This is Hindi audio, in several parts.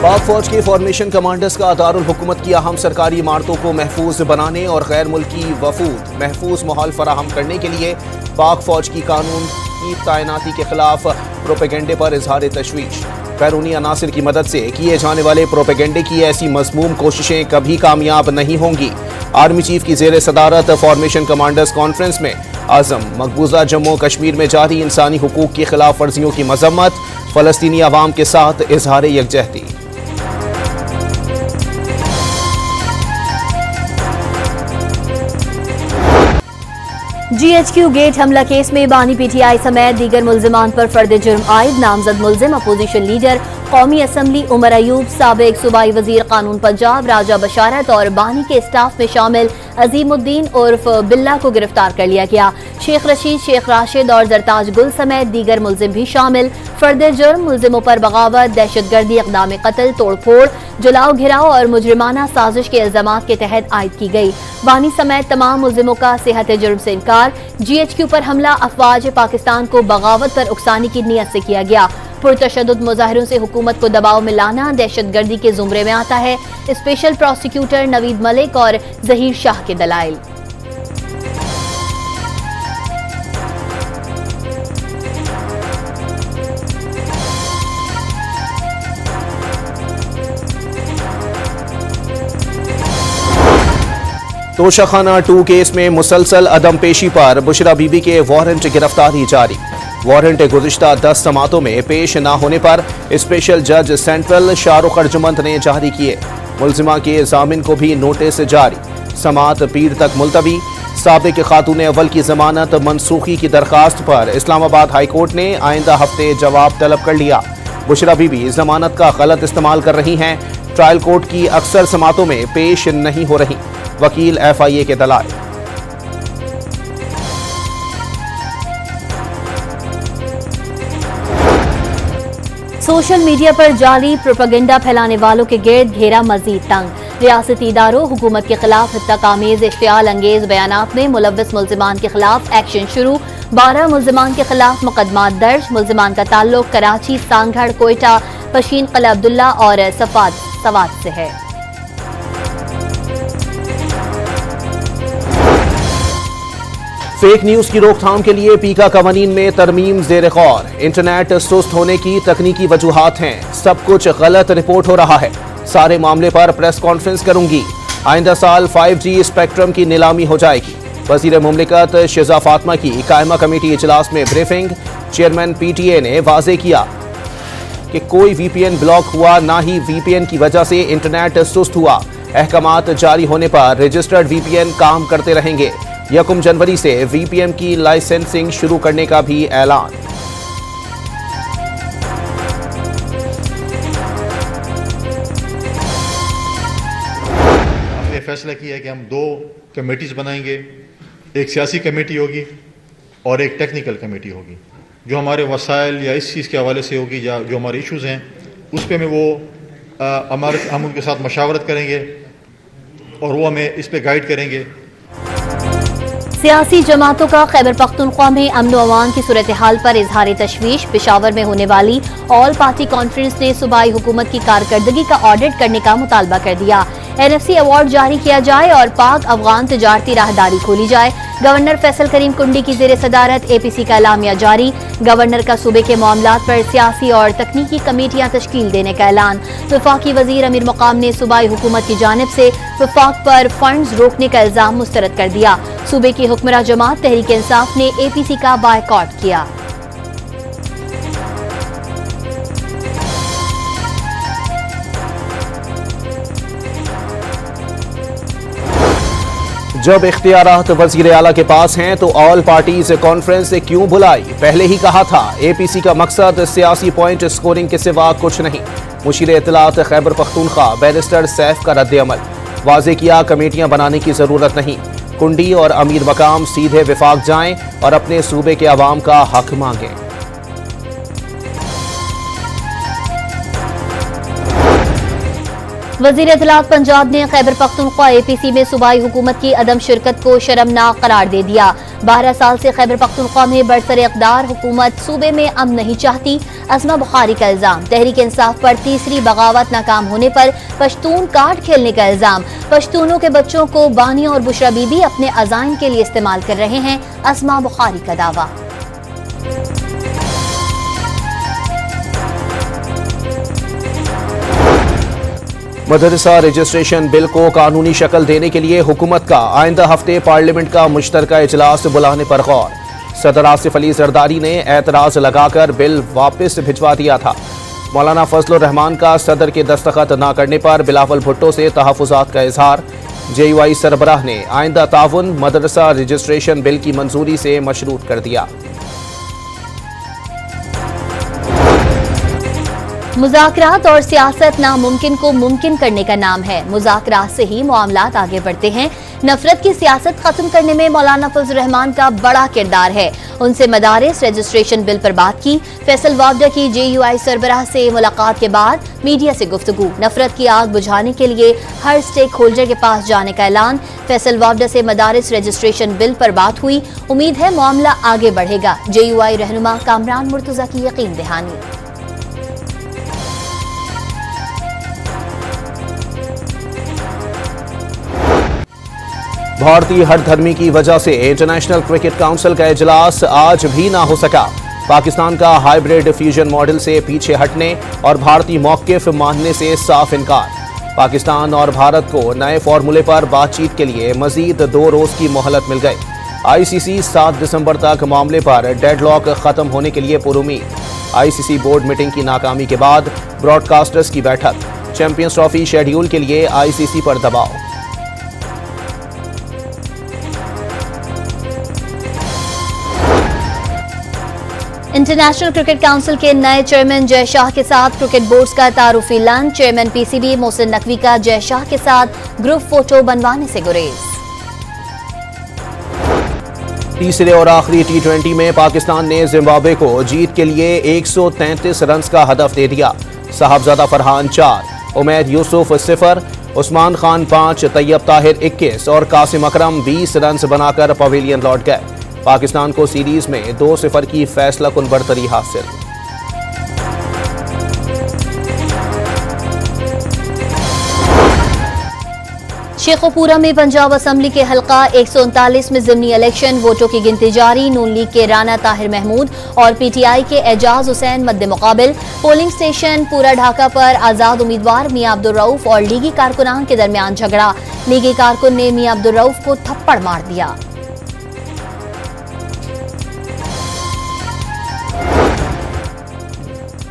पाक फौज के फॉर्मेशन कमांडर्स का दारुल हुकूमत की अहम सरकारी इमारतों को महफूज बनाने और गैर मुल्की वफूद महफूज माहौल फराहम करने के लिए पाक फौज की कानून की तैनाती के खिलाफ प्रोपेगेंडे पर इजहार तशवीश। बैरूनी अनासिर की मदद से किए जाने वाले प्रोपेगेंडे की ऐसी मज़मूम कोशिशें कभी कामयाब नहीं होंगी। आर्मी चीफ की जेर सदारत फॉर्मेशन कमांडर्स कॉन्फ्रेंस में आज़म मकबूजा जम्मू कश्मीर में जारी इंसानी हुकूक की खिलाफ वर्जियों की मजम्मत, फ़लस्तीनी अवाम के साथ इजहार यकजहती। GHQ गेट हमला केस में बानी PTI समेत दीगर मुल्जिमान पर फर्द जुर्म आयद। नामजद मुल्जिम अपोजिशन लीडर कौमी असम्बली उमर अयूब, साबिक सूबाई वजीर कानून पंजाब राजा बशारत और बानी के स्टाफ में शामिल अजीमुद्दीन उर्फ बिल्ला को गिरफ्तार कर लिया गया। शेख रशीद, शेख राशिद और जरताज गुल समेत दीगर मुल्जिम भी शामिल। फर्द जुर्म मुल्जिमों पर बगावत, दहशतगर्दी, इक़दाम कत्ल, तोड़फोड़, जलाओ घिराव और मुजरिमाना साजिश के इल्जामात के तहत आयद की गई। बानी समेत तमाम मुल्जिमों का सेहत जुर्म से इनकार। GHQ पर हमला अफवाज पाकिस्तान को बगावत पर उकसाने की नीयत से किया गया। पुरतशद्दुद मुजाहिरों से हुकूमत को दबाव में लाना दहशतगर्दी के जुमरे में आता है। स्पेशल प्रोसिक्यूटर नवीद मलिक और जहीर शाह के दलाइल। तोशाखाना 2 केस में मुसलसल अदम पेशी पर बुशरा बीबी के वारंट गिरफ्तारी जारी। वारंट गुज़िश्ता 10 समातों में पेश न होने पर स्पेशल जज सेंट्रल शाहरुख अर्जुमंद ने जारी किए। मुल्जिमा के जामिन को भी नोटिस जारी। समात पीर तक मुलतवी। साबिक खातून अव्वल की जमानत मनसूखी की दरखास्त पर इस्लामाबाद हाई कोर्ट ने आइंदा हफ्ते जवाब तलब कर लिया। बुशरा बीबी जमानत का गलत इस्तेमाल कर रही हैं। ट्रायल कोर्ट की अक्सर समातों में पेश नहीं हो रही। वकील FIA के दलाल। सोशल मीडिया पर जाली प्रोपेगेंडा फैलाने वालों के गिर्द घेरा मजीद तंग। रियासती इदारों हुकूमत के खिलाफ तकामीज इश्तियाल अंगेज बयानात में मुलव्वस मुल्जिमान के खिलाफ एक्शन शुरू। 12 मुल्जिमान के खिलाफ मुकदमात दर्ज। मुल्जिमान का ताल्लुक कराची, सांगढ़, कोयटा, पशीन कला अब्दुल्ला और सवात से है। फेक न्यूज की रोकथाम के लिए पीका कवानीन में तरमीम जेर गौर। इंटरनेट सुस्त होने की तकनीकी वजूहात हैं। सब कुछ गलत रिपोर्ट हो रहा है। सारे मामले पर प्रेस कॉन्फ्रेंस करूंगी। आइंदा साल 5G स्पेक्ट्रम की नीलामी हो जाएगी। वजीर मुमलिकत शिजा फातिमा की कायमा कमेटी इजलास में ब्रीफिंग। चेयरमैन PTA ने वाजे किया कि कोई VPN ब्लॉक हुआ, ना ही VPN की वजह से इंटरनेट सुस्त हुआ। अहकामात जारी होने पर रजिस्टर्ड VPN काम करते रहेंगे। 1 जनवरी से VPN की लाइसेंसिंग शुरू करने का भी ऐलान। हमने फैसला किया है कि हम 2 कमेटीज बनाएंगे। एक सियासी कमेटी होगी और एक टेक्निकल कमेटी होगी। जो हमारे वसाइल या इस चीज़ के हवाले से होगी या जो हमारे इश्यूज़ हैं उस पर हम उनके साथ मशावरत करेंगे और वो हमें इस पर गाइड करेंगे। सियासी जमातों का खैबर पख्तूनख्वा में अमन अमान की सूरत हाल पर इजहार तशवीश। पेशावर में होने वाली ऑल पार्टी कॉन्फ्रेंस ने सूबाई हुकूमत की कारकर्दगी का ऑडिट करने का मुतालबा कर दिया। NFC अवार्ड जारी किया जाए और पाक अफगान तिजारती राहदारी खोली जाए। गवर्नर फैसल करीम कुंडी की जेर सदारत APC का एलामिया जारी। गवर्नर का सूबे के मामलात पर सियासी और तकनीकी कमेटियां तश्कील देने का ऐलान। वफाकी वजीर अमीर मकाम ने सूबाई हुकूमत की जानिब से वफाक पर फंड्स रोकने का इल्जाम मुस्तरद कर दिया। सूबे की हुक्मरान जमात तहरीक इंसाफ ने APC का बायकॉट किया। जब इख्तियारात वज़ीर आला के पास हैं तो ऑल पार्टीज कॉन्फ्रेंस से क्यों बुलाई? पहले ही कहा था APC का मकसद सियासी पॉइंट स्कोरिंग के सिवा कुछ नहीं। मुशीर इत्तलात खैबर पख्तूनख्वा बैरिस्टर सैफ का रद्द-ए-अमल। वाज़े किया कमेटियां बनाने की जरूरत नहीं। कुंडी और अमीर मकाम सीधे विफाक जाएं और अपने सूबे के अवाम का हक मांगें। वजीर इत्तलात पंजाब ने खैबर पख्तूनख्वा APC में सूबाई हुकूमत की अदम शिरकत को शर्मनाक करार दे दिया। 12 साल से खैबर पख्तूनख्वा में बरसरे इक़्तिदार हुकूमत सूबे में अमन नहीं चाहती, असमा बुखारी का इल्जाम। तहरीक इंसाफ पर तीसरी बगावत नाकाम होने पर पश्तून कार्ड खेलने का इल्जाम। पश्तूनों के बच्चों को बानिया और बुशरा बीबी अपने अज़ाइन के लिए इस्तेमाल कर रहे हैं, असमा बुखारी का दावा। मदरसा रजिस्ट्रेशन बिल को कानूनी शक्ल देने के लिए हुकूमत का आइंदा हफ्ते पार्लियामेंट का मुश्तरका इजलास बुलाने पर गौर। सदर आसिफ अली जरदारी ने एतराज लगाकर बिल वापस भिजवा दिया था। मौलाना फजलुर रहमान का सदर के दस्तखत न करने पर बिलावल भुट्टो से तहफ़्फ़ुज़ात का इजहार। JUI सरबराह ने आइंदा ताउन मदरसा रजिस्ट्रेशन बिल की मंजूरी से मशरूत कर दिया। मुज़ाकरात और सियासत नामुमकिन को मुमकिन करने का नाम है। मुज़ाकरात से ही मामलात आगे बढ़ते हैं। नफरत की सियासत खत्म करने में मौलाना फजलुर रहमान का बड़ा किरदार है। उनसे मदारिस रजिस्ट्रेशन बिल पर बात की। फैसल वावडा की JUI सरबराह से मुलाकात के बाद मीडिया से गुफ्तगू। नफरत की आग बुझाने के लिए हर स्टेक होल्डर के पास जाने का ऐलान। फैसल वावडा से मदारिस रजिस्ट्रेशन बिल पर बात हुई। उम्मीद है मामला आगे बढ़ेगा। JUI रहनुमा कामरान मुर्तजा की यकीन दहानी। भारतीय हठधर्मी की वजह से इंटरनेशनल क्रिकेट काउंसिल का इजलास आज भी ना हो सका। पाकिस्तान का हाइब्रिड फ्यूजन मॉडल से पीछे हटने और भारतीय मौक़िफ़ मानने से साफ इनकार। पाकिस्तान और भारत को नए फार्मूले पर बातचीत के लिए मजीद 2 रोज़ की मोहलत मिल गई। ICC 7 दिसंबर तक मामले पर डेडलॉक खत्म होने के लिए पुरुमीद। ICC बोर्ड मीटिंग की नाकामी के बाद ब्रॉडकास्टर्स की बैठक। चैंपियंस ट्रॉफी शेड्यूल के लिए ICC पर दबाव। इंटरनेशनल क्रिकेट काउंसिल के नए चेयरमैन जय शाह के साथ क्रिकेट बोर्ड्स का तारुफी lunch. Chairman PCB Mohsin Naqvi का जय शाह के साथ ग्रुप फोटो बनवाने से गुरेज। तीसरे और आखिरी T20 में पाकिस्तान ने जिम्बाब्वे को जीत के लिए 133 रन का हदफ दे दिया। साहबजादा फरहान 4, उमैद यूसुफ 0, उस्मान खान 5, तैयब ताहिर 21 और कासिम अकरम 20 रन बनाकर पवेलियन लौट गए। पाकिस्तान को सीरीज में 2-0 की फैसलाकुन बढ़तरी हासिल। शेखोपुरा में पंजाब असम्बली के हल्का 139 में ज़िमनी इलेक्शन। वोटों की गिनती जारी। नून लीग के राना ताहिर महमूद और PTI के एजाज हुसैन मद्दे मुकाबिल। पोलिंग स्टेशन पूरा ढाका पर आजाद उम्मीदवार मियां अब्दुल रऊफ और लीगी कारकुनान के दरमियान झगड़ा। लीगी कारकुन ने मियां अब्दुल रऊफ को थप्पड़ मार दिया।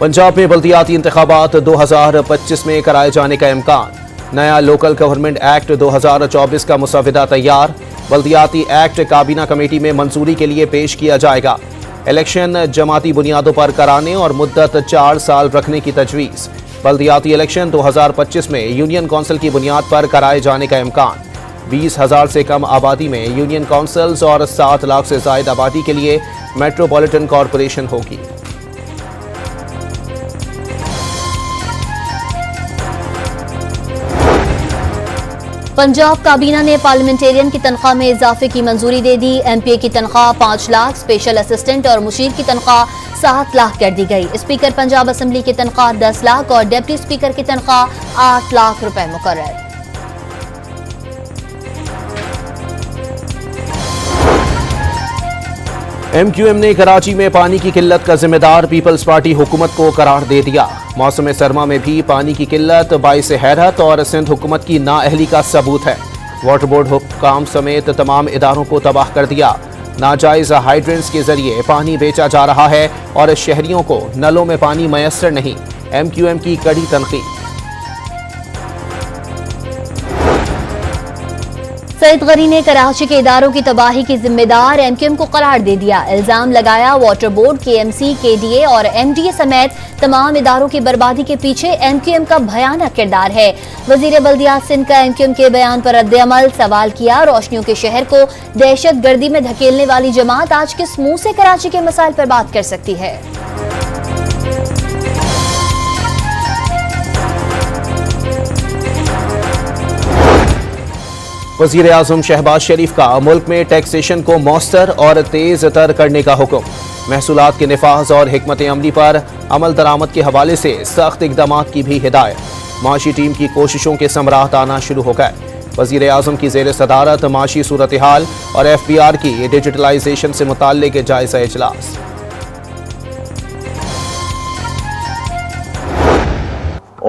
पंजाब में बल्दियाती इंतखाबात 2025 में कराए जाने का इम्कान। नया लोकल गवर्नमेंट एक्ट 2024 का मुसविदा तैयार। बल्दियाती एक्ट काबीना कमेटी में मंजूरी के लिए पेश किया जाएगा। इलेक्शन जमाती बुनियादों पर कराने और मुद्दत 4 साल रखने की तजवीज़। बल्दियाती इलेक्शन 2025 में यूनियन काउंसिल की बुनियाद पर कराए जाने का इम्कान। 20,000 से कम आबादी में यूनियन काउंसिल्स और 7 लाख से ज़ायद आबादी के लिए मेट्रोपॉलिटन कॉरपोरेशन होगी। पंजाब काबीना ने पार्लियामेंटेरियन की तनख्वाह में इजाफे की मंजूरी दे दी। MPA की तनख्वाह 5 लाख, स्पेशल असिस्टेंट और मुशीर की तनख्वाह 7 लाख कर दी गई। स्पीकर पंजाब असम्बली की तनख्वाह 10 लाख और डिप्टी स्पीकर की तनख्वाह 8 लाख रुपए मुकर्रर। MQM ने कराची में पानी की किल्लत का जिम्मेदार पीपल्स पार्टी हुकूमत को करार दे दिया। मौसम सरमा में भी पानी की किल्लत बाइस हैरत और सिंध हुकूमत की नाअहली का सबूत है। वाटर बोर्ड हुक्काम समेत तमाम इदारों को तबाह कर दिया। नाजायज हाइड्रेंट्स के जरिए पानी बेचा जा रहा है और शहरियों को नलों में पानी मयसर नहीं। MQM की कड़ी तनकीद। सईद गनी ने कराची के इदारों की तबाही की जिम्मेदार MQM को करार दे दिया। इल्जाम लगाया वाटर बोर्ड, KMC, KDA और MDA समेत तमाम इदारों की बर्बादी के पीछे MQM का भयानक किरदार है। वजीर बल्दियात सिंध का MQM के बयान पर रद्द-ए-अमल। सवाल किया, रोशनियों के शहर को दहशत गर्दी में धकेलने वाली जमात आज किस मुंह से कराची के मसाइल पर बात कर सकती है। वजीर आजम शहबाज शरीफ का मुल्क में टैक्सेशन को मौसर और तेज तर करने का हुक्म। महसूलात के निफाज और हिकमत अमली पर अमल दरामद के हवाले से सख्त इकदाम की भी हिदायत। माशी टीम की कोशिशों के समरात आना शुरू हो गए। वजीर आजम की जेर सदारत माशी सूरत हाल और FBR की डिजिटलाइजेशन से मुताल्लिक जायजा इजलास।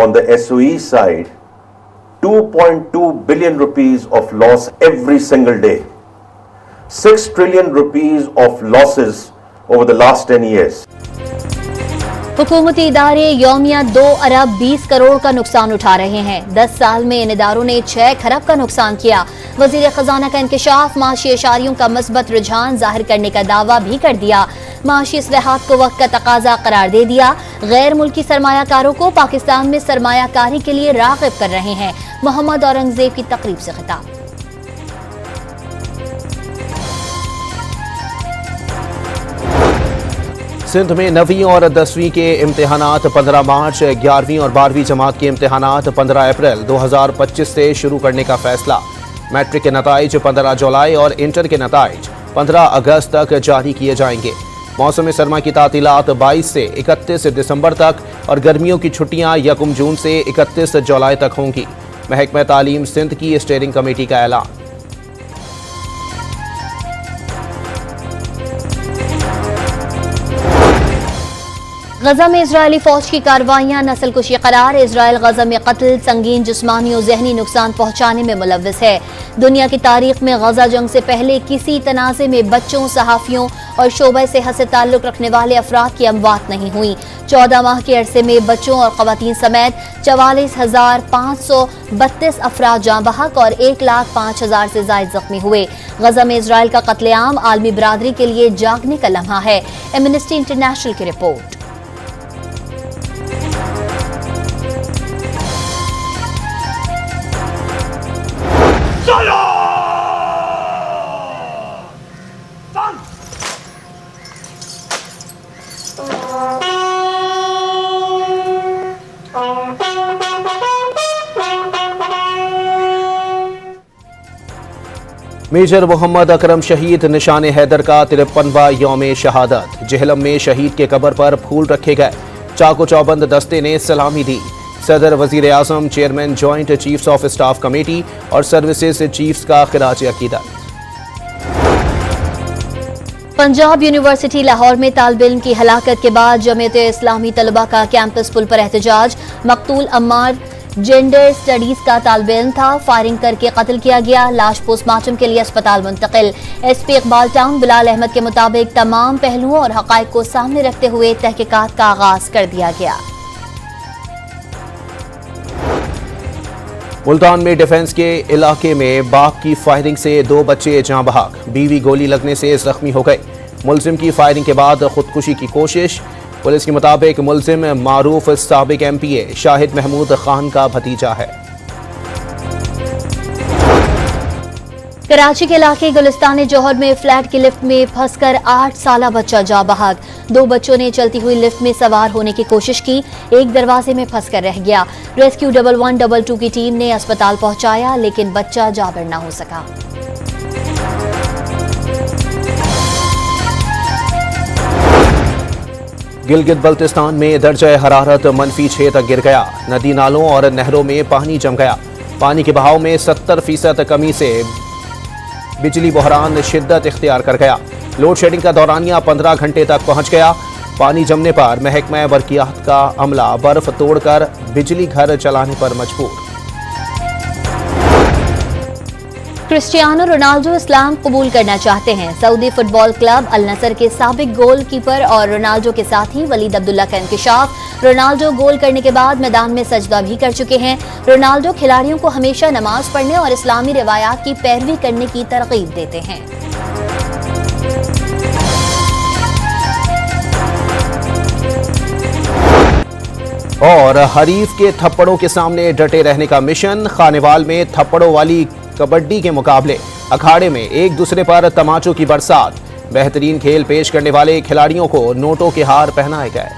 On the SOE side, 2.2 billion rupees of loss every single day. 6 trillion rupees of losses over the last 10 years. हुकूमती इदारे यौमिया 2 अरब 20 करोड़ का नुकसान उठा रहे हैं। 10 साल में इन इदारों ने 6 खरब का नुकसान किया। वजीर खजाना का इंकशाफ माशी एशारियों का मस्बत रुझान जाहिर करने का दावा भी कर दिया। माशी इस्लाहात को वक्त का तकाजा करार दे दिया। गैर मुल्की सरमायाकारों को पाकिस्तान में सरमायाकारी के लिए राग़िब कर रहे हैं। मोहम्मद औरंगजेब की तकरीब से खिताब। सिंध में 9वीं और 10वीं के इम्तहानात 15 मार्च, 11वीं और 12वीं जमात के इम्तहानात 15 अप्रैल 2025 से शुरू करने का फैसला। मैट्रिक के नताइज 15 जुलाई और इंटर के नताइज 15 अगस्त तक जारी किए जाएंगे। मौसम सरमा की तातीलात 22 से 31 दिसंबर तक और गर्मियों की छुट्टियां 1 जून से 31 जुलाई तक होंगी। महकमा तालीम सिंध की स्टीयरिंग कमेटी का ऐलान। गजा में इजरायली फौज की कार्रवाइयां नस्लकुशी करार। इजराइल गजा में कत्ल, संगीन जिस्मानी और जहनी नुकसान पहुंचाने में मुलव्विस है। दुनिया की तारीख में गजा जंग से पहले किसी तनाज़े में बच्चों, सहाफ़ियों और शोबे सेहत से ताल्लुक रखने वाले अफराद की अमवात नहीं हुई। 14 माह के अरसे में बच्चों और ख़वातीन समेत 44,532 अफराद जाँ बहक और 1,05,000 से ज़ायद जख्मी हुए। गजा में इजराइल का कत्लेआम आलमी बरादरी के लिए जागने का लम्हा है। एमनेस्टी इंटरनेशनल की रिपोर्ट। मेजर मोहम्मद अकरम शहीद निशान हैदर का 53वां यौम शहादत। जेहलम में शहीद के कब्र पर फूल रखे गए। चाको चौबंद दस्ते ने सलामी दी। सदर, वजीर आजम, chairman joint chiefs of staff committee और सर्विसेज चीफ्स का खिराज अकीदत। पंजाब यूनिवर्सिटी लाहौर में तालिब इल्म की हलाकत के बाद जमीयत इस्लामी तलबा का कैंपस पुल पर एहतजाज। मकतूल अम्मार जेंडर स्टडीज का तालिब इल्म था। फायरिंग करके कत्ल किया गया। लाश पोस्टमार्टम के लिए अस्पताल मुंतकिल। SP इकबाल टाउन बिलाल अहमद के मुताबिक तमाम पहलुओं और हकायक को सामने रखते हुए तहकीकात का आगाज कर दिया गया। मुल्तान में डिफेंस के इलाके में बाग की फायरिंग से 2 बच्चे जाँ बहक। बीवी गोली लगने से जख्मी हो गए। मुलजिम की फायरिंग के बाद खुदकुशी की कोशिश। पुलिस के मुताबिक मुलजिम मारूफ साबिक MPA शाहिद महमूद खान का भतीजा है। कराची के इलाके गुलिस्तान जौहर में फ्लैट की लिफ्ट में फंसकर 8 साला बच्चा जा बहक। 2 बच्चों ने चलती हुई लिफ्ट में सवार होने की कोशिश की। एक दरवाजे में फंसकर रह गया। रेस्क्यू 1122 की टीम ने अस्पताल पहुंचाया, लेकिन बच्चा जाबिर न हो सका। गिलगित बल्तिस्तान में दर्जा हरारत -6 तक गिर गया। नदी नालों और नहरों में पानी जम गया। पानी के बहाव में 70% कमी से बिजली बहरान शिद्दत इख्तियार कर गया। लोड शेडिंग का दौरानिया 15 घंटे तक पहुंच गया। पानी जमने पर महकमा बरकियात का अमला बर्फ तोड़कर बिजली घर चलाने पर मजबूर। क्रिस्टियानो रोनाल्डो इस्लाम कबूल करना चाहते हैं। सऊदी फुटबॉल क्लब अल नसर के साबिक गोल कीपर और रोनाल्डो के साथी वलीद अब्दुल्ला का इंकशाफ। रोनाल्डो गोल करने के बाद मैदान में सजदा भी कर चुके हैं। रोनाल्डो खिलाड़ियों को हमेशा नमाज पढ़ने और इस्लामी रिवायात की पैरवी करने की तरगीब देते हैं। और हरीफ के थप्पड़ों के सामने डटे रहने का मिशन। खानेवाल में थप्पड़ों वाली कबड्डी के मुकाबले। अखाड़े में एक दूसरे पर तमाचों की बरसात। बेहतरीन खेल पेश करने वाले खिलाड़ियों को नोटों के हार पहनाए गए।